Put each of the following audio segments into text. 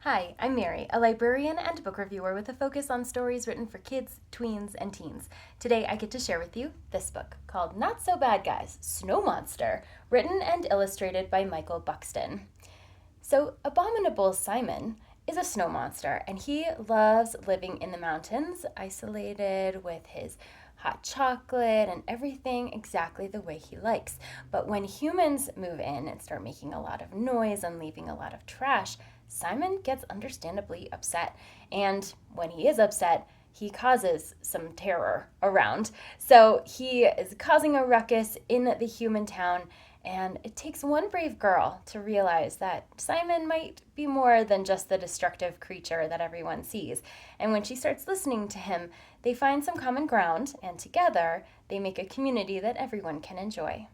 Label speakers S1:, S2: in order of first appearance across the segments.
S1: Hi, I'm Mary, a librarian and book reviewer with a focus on stories written for kids, tweens, and teens. Today I get to share with you this book called Not So Bad Guys, Snow Monster, written and illustrated by Michael Buxton. So, Abominable Simon is a snow monster, and he loves living in the mountains, isolated with his hot chocolate and everything exactly the way he likes. But when humans move in and start making a lot of noise and leaving a lot of trash, Simon gets understandably upset. And when he is upset, he causes some terror around. So he is causing a ruckus in the human town, and it takes one brave girl to realize that Simon might be more than just the destructive creature that everyone sees. And when she starts listening to him, they find some common ground, and together they make a community that everyone can enjoy.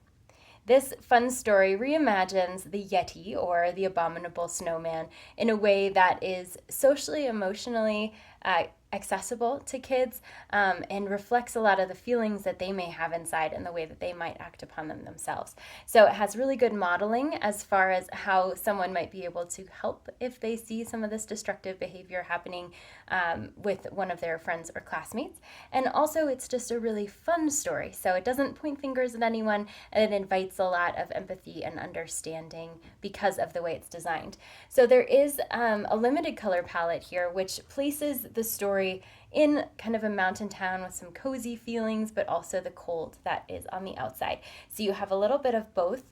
S1: This fun story reimagines the Yeti, or the abominable snowman, in a way that is socially, emotionally accessible to kids, and reflects a lot of the feelings that they may have inside and the way that they might act upon them themselves. So it has really good modeling as far as how someone might be able to help if they see some of this destructive behavior happening with one of their friends or classmates. And also, it's just a really fun story. So it doesn't point fingers at anyone, and it invites a lot of empathy and understanding because of the way it's designed. So there is a limited color palette here, which places the story in kind of a mountain town with some cozy feelings, but also the cold that is on the outside. So you have a little bit of both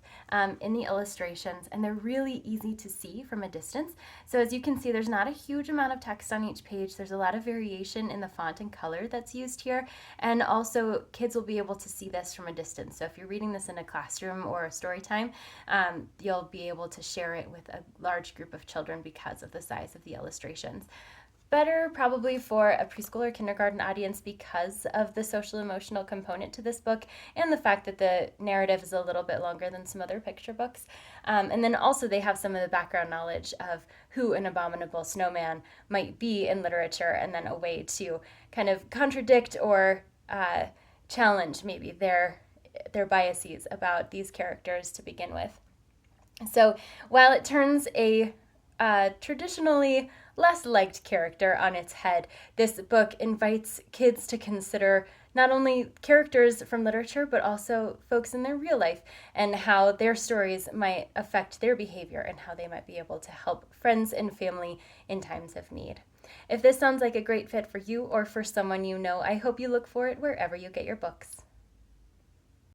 S1: in the illustrations, and they're really easy to see from a distance. So as you can see, there's not a huge amount of text on each page. There's a lot of variation in the font and color that's used here, and also kids will be able to see this from a distance. So if you're reading this in a classroom or a story time, you'll be able to share it with a large group of children because of the size of the illustrations. Better probably for a preschool or kindergarten audience because of the social emotional component to this book and the fact that the narrative is a little bit longer than some other picture books. And then also they have some of the background knowledge of who an abominable snowman might be in literature, and then a way to kind of contradict or challenge maybe their biases about these characters to begin with. So while it turns a traditionally less liked character on its head, this book invites kids to consider not only characters from literature, but also folks in their real life and how their stories might affect their behavior and how they might be able to help friends and family in times of need. If this sounds like a great fit for you or for someone you know, I hope you look for it wherever you get your books.